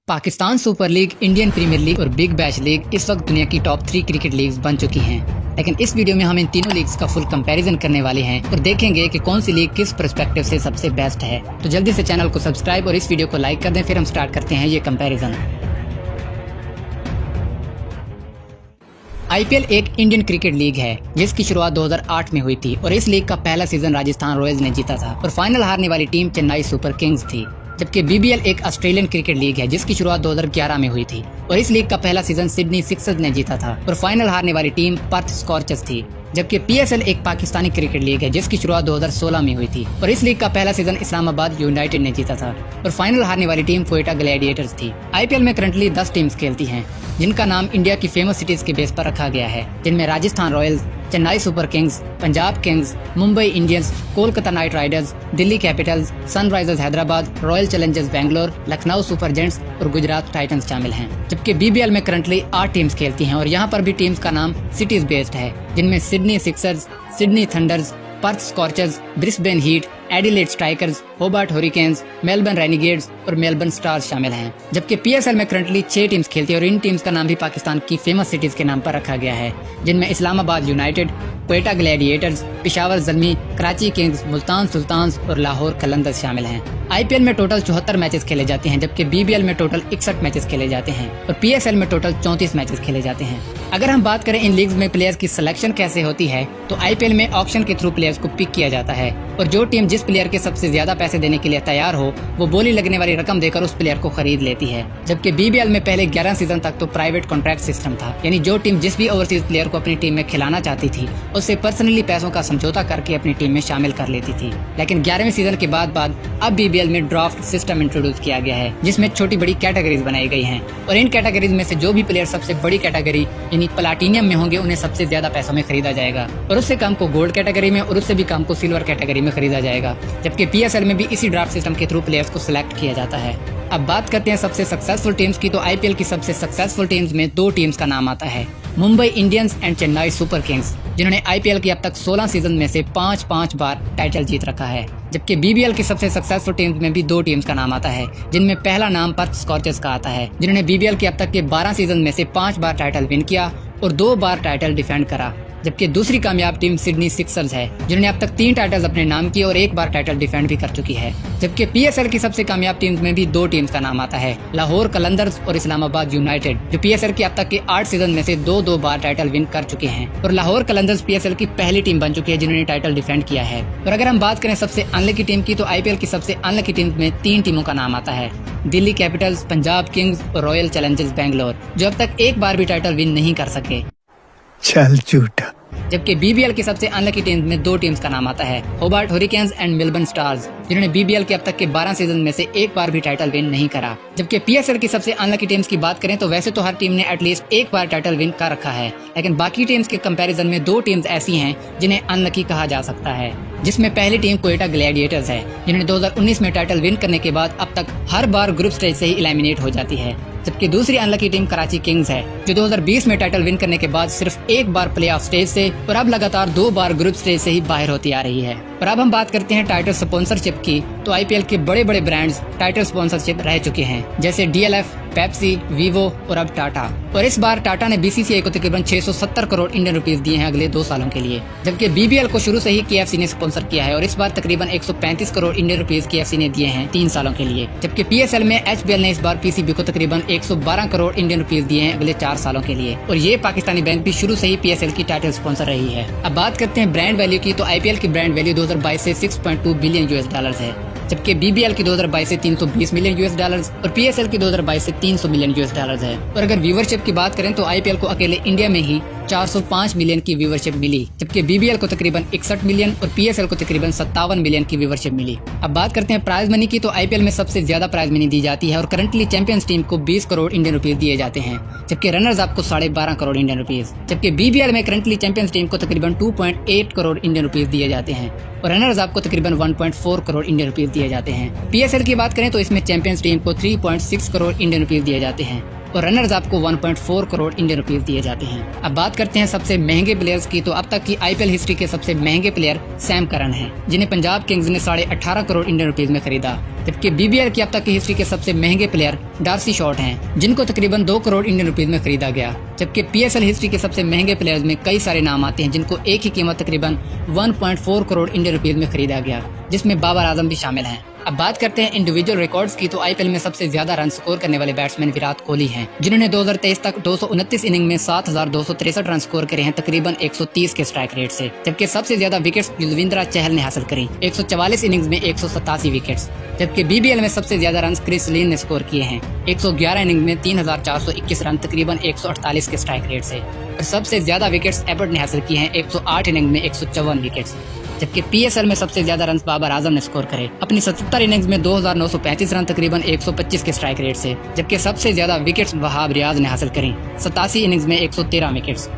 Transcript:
Pakistan super league, Indian premier league और big bash league इस वक्त दुनिया की टॉप 3 क्रिकेट लीग्स बन चुकी हैं। लेकिन इस वीडियो में हम इन तीनों लीग्स का फुल कंपैरिजन करने वाले हैं और देखेंगे कि कौन सी लीग किस पर्सपेक्टिव से सबसे बेस्ट है। तो जल्दी से चैनल को सब्सक्राइब और इस वीडियो को लाइक कर दें, फिर हम स्टार्ट करते हैं ये कंपैरिजन। आईपीएल एक इंडियन क्रिकेट लीग है जिसकी शुरुआत 2008 में हुई थी और इस लीग का पहला सीजन राजस्थान रॉयल्स ने जीता था और फाइनल हारने वाली टीम चेन्नई सुपर किंग्स थी। जबकि बीबीएल एक ऑस्ट्रेलियन क्रिकेट लीग है जिसकी शुरुआत 2011 में हुई थी और इस लीग का पहला सीजन सिडनी सिक्सर्स ने जीता था और फाइनल हारने वाली टीम पर्थ स्कॉर्चर्स थी। जबकि पीएसएल एक पाकिस्तानी क्रिकेट लीग है जिसकी शुरुआत 2016 में हुई थी और इस लीग का पहला सीजन इस्लामाबाद यूनाइटेड ने जीता था और फाइनल हारने वाली टीम क्वेटा ग्लैडिएटर्स थी। आईपीएल में करंटली 10 टीम्स खेलती हैं जिनका नाम इंडिया की फेमस सिटीज के बेस पर रखा गया है, जिनमें Rajasthan Royals, Chennai super Kings, Punjab Kings, Mumbai Indians, Kolkata night Riders, Delhi Capitals, Sunrisers Hyderabad, royal Challengers Bangalore, Lucknow super gents और गुजरात टाइटंस शामिल हैं। जबकि बीबीएल में करंटली 8 टीम्स खेलती हैं और यहाँ पर भी टीम्स का नाम सिटीज बेस्ड है, जिनमें Sydney Sixers, Sydney Thunders, Perth Scorchers, Brisbane Heat, Adelaide Strikers, Hobart Hurricanes, Melbourne Renegades और मेलबर्न स्टार्स शामिल हैं। जबकि पीएसएल में करंटली 6 टीम्स खेलती है और इन टीम्स का नाम भी पाकिस्तान की फेमस सिटीज के नाम पर रखा गया है, जिनमें Islamabad United, Quetta Gladiators, Peshawar Zalmi, Karachi Kings, Multan Sultans और लाहौर कलंदर्स शामिल हैं। आईपीएल में टोटल 74 मैचेस खेले जाते हैं जबकि बीबीएल में टोटल 61 मैचेस खेले जाते हैं और पीएसएल में टोटल 34 मैचेस खेले जाते हैं। अगर हम बात करें इन लीग्स में प्लेयर्स की सिलेक्शन कैसे होती है तो आईपीएल में ऑक्शन के थ्रू प्लेयर्स को पिक किया जाता है और जो टीम जिस प्लेयर के सबसे ज्यादा पैसे देने के लिए तैयार हो वो बोली लगने वाली रकम देकर उस प्लेयर को खरीद लेती है। जबकि बीबीएल में पहले 11 सीजन तक तो प्राइवेट कॉन्ट्रैक्ट सिस्टम था, यानी जो टीम जिस भी ओवरसीज प्लेयर को अपनी टीम में खिलाना चाहती थी उससे पर्सनली पैसों का समझौता करके अपनी टीम में शामिल कर लेती थी। लेकिन 11वें सीजन के बाद अब बीबीएल में ड्राफ्ट सिस्टम इंट्रोड्यूस किया गया है जिसमें छोटी बड़ी कैटेगरीज बनाई गई हैं और इन कैटेगरीज में से जो भी प्लेयर सबसे बड़ी कैटेगरी यानी प्लाटिनियम में होंगे उन्हें सबसे ज्यादा पैसों में खरीदा जाएगा और उससे कम को गोल्ड कैटेगरी में और उससे भी कम को सिल्वर कैटेगरी में खरीदा जाएगा। जबकि पीएसएल में भी इसी ड्राफ्ट सिस्टम के थ्रू प्लेयर्स को सिलेक्ट किया जाता है। अब बात करते हैं सबसे सक्सेसफुल टीम्स की, तो आईपीएल की सबसे सक्सेसफुल टीम्स में 2 टीम्स का नाम आता है, Mumbai Indians and Chennai super Kings, जिन्होंने आईपीएल की अब तक 16 सीजन में से 5 बार टाइटल जीत रखा है। जबकि बीबीएल की सबसे सक्सेसफुल टीम्स में भी 2 टीम्स का नाम आता है, जिनमें पहला नाम पर्थ स्कॉर्चर्स का आता है, जिन्होंने बीबीएल के अब तक के 12 सीजन में से 5 बार टाइटल विन किया और 2 बार टाइटल डिफेंड करा। जबकि दूसरी कामयाब टीम सिडनी सिक्सर्स है, जिन्होंने अब तक 3 टाइटल्स अपने नाम किए और 1 बार टाइटल डिफेंड भी कर चुकी है। जबकि पीएसएल की सबसे कामयाब टीम्स में भी 2 टीम्स का नाम आता है, लाहौर कलंदर्स और इस्लामाबाद यूनाइटेड, जो पीएसएल के अब तक के 8 सीजन में से 2 बार टाइटल विन कर चुके हैं और लाहौर कलंदर्स पीएसएल की पहली टीम बन चुकी है जिन्होंने टाइटल डिफेंड किया है। और अगर हम बात करें सबसे अनलकी टीम की, तो आईपीएल की सबसे अनलकी टीम में 3 टीमों का नाम आता है, दिल्ली कैपिटल्स, पंजाब किंग्स और रॉयल चैलेंजर्स बैंगलोर, जो अब तक 1 बार भी टाइटल विन नहीं कर सके। चल झूठा। जबकि बीबीएल की सबसे अनलकी टीम में 2 टीम्स का नाम आता है, होबार्ट हुरिकेन्स एंड मेलबर्न स्टार्स, जिन्होंने बीबीएल के अब तक के 12 सीजन में से 1 बार भी टाइटल विन नहीं करा। जबकि पीएसएल की सबसे अनलकी टीम्स की बात करें तो वैसे तो हर टीम ने एटलीस्ट 1 बार टाइटल विन कर रखा है, लेकिन बाकी टीम्स के कंपैरिजन में 2 टीम्स ऐसी हैं जिन्हें अनलकी कहा जा सकता है, जिसमें पहली टीम क्वेटा ग्लैडिएटर्स है, जिन्होंने 2019 में टाइटल विन करने के बाद अब तक हर बार ग्रुप स्टेज से ही एलिमिनेट हो जाती है। जबकि दूसरी अनलकी टीम कराची किंग्स है, जो 2020 में टाइटल विन करने के बाद सिर्फ 1 बार प्लेऑफ स्टेज से और अब लगातार 2 बार ग्रुप स्टेज से ही बाहर होती आ रही है। और अब हम बात करते हैं टाइटल स्पॉन्सरशिप की, तो आईपीएल के बड़े बड़े ब्रांड्स टाइटल स्पॉन्सरशिप रह चुके हैं, जैसे डीएलएफ, पेप्सी, वीवो और अब टाटा। और इस बार टाटा ने बीसीसीआई को तकरीबन 670 करोड़ इंडियन रुपीस दिए हैं अगले 2 सालों के लिए। जबकि बीबीएल को शुरू से ही केएफसी ने स्पॉन्सर किया है और इस बार तकरीबन 135 करोड़ इंडियन रुपीस केएफसी ने दिए हैं 3 सालों के लिए। जबकि पीएसएल में एचबीएल ने इस बार पीसीबी को तकरीबन 112 करोड़ इंडियन रुपीस दिए हैं अगले 4 सालों के लिए और ये पाकिस्तानी बैंक भी शुरू से ही पीएसएल की टाइटल स्पॉन्सर रही है। अब बात करते हैं ब्रांड वैल्यू की, तो आईपीएल की ब्रांड वैल्यू 2022 से 6.2 बिलियन US$ है, जबकि बीबीएल की 2022 से 320 मिलियन US$ और पीएसएल की 2022 से 300 मिलियन US$ है। और अगर व्यूवरशिप की बात करें तो आईपीएल को अकेले इंडिया में ही 405 मिलियन की व्यूवरशिप मिली, जबकि बीबीएल को तकरीबन 61 मिलियन और पीएसएल को तकरीबन 57 मिलियन की व्यूवरशिप मिली। अब बात करते हैं प्राइज मनी की, तो आईपीएल में सबसे ज्यादा प्राइज मनी दी जाती है और करंटली चैंपियंस टीम को 20 करोड़ इंडियन रुपीस दिए जाते हैं, जबकि रनर्स अप को 12.5 करोड़ इंडियन रुपीस। जबकि बीबीएल में करंटली चैंपियंस टीम को तकरीबन 2.8 करोड़ इंडियन रुपीस दिए जाते हैं और रनर्स अप को तकरीबन 1.4 करोड़ इंडियन रुपीस दिए जाते हैं। पीएसएल की बात करें तो इसमें चैंपियंस टीम को 3.6 करोड़ इंडियन रुपीस दिए जाते हैं और रनर्स अप को 1.4 करोड़ इंडियन रुपीज दिए जाते हैं। अब बात करते हैं सबसे महंगे प्लेयर्स की, तो अब तक की आईपीएल हिस्ट्री के सबसे महंगे प्लेयर सैम करन हैं, जिन्हें पंजाब किंग्स ने 18.5 करोड़ इंडियन रुपीज में खरीदा। जबकि बीबीएल की अब तक की हिस्ट्री के सबसे महंगे प्लेयर डार्सी शॉर्ट हैं, जिनको तकरीबन 2 करोड़ इंडियन रुपीज में खरीदा गया। जबकि पीएसएल हिस्ट्री के सबसे महंगे प्लेयर्स में कई सारे नाम आते हैं, जिनको एक ही कीमत तकरीबन 1.4 करोड़ इंडियन रुपीज में खरीदा गया, जिसमें बाबर आजम भी शामिल हैं। अब बात करते हैं इंडिविजुअल रिकॉर्ड्स की, तो आईपीएल में सबसे ज्यादा रन स्कोर करने वाले बैट्समैन विराट कोहली हैं, जिन्होंने 2023 तक 229 इनिंग में 7,263 रन स्कोर करे हैं, तकरीबन 130 के स्ट्राइक रेट से। जबकि सबसे ज्यादा विकेट्स युजवेंद्र चहल ने हासिल करी, 144 इनिंग्स में 187 विकेट्स। जबकि बीबीएल में सबसे ज्यादा रन क्रिस लिन ने स्कोर किए हैं, 111 इनिंग में 3,421 रन, तकरीबन 148 के स्ट्राइक रेट से। और सबसे ज्यादा विकेट्स एबर्ट ने हासिल किए हैं, 108 इनिंग में 154 विकेट्स। जबकि पीएसएल में सबसे ज्यादा रन बाबर आजम ने स्कोर करे, अपनी 77 इनिंग्स में 2,935 रन, तकरीबन 125 के स्ट्राइक रेट से। जबकि सबसे ज्यादा विकेट्स वहाब रियाज ने हासिल करी, 87 इनिंग्स में 113 विकेट्स।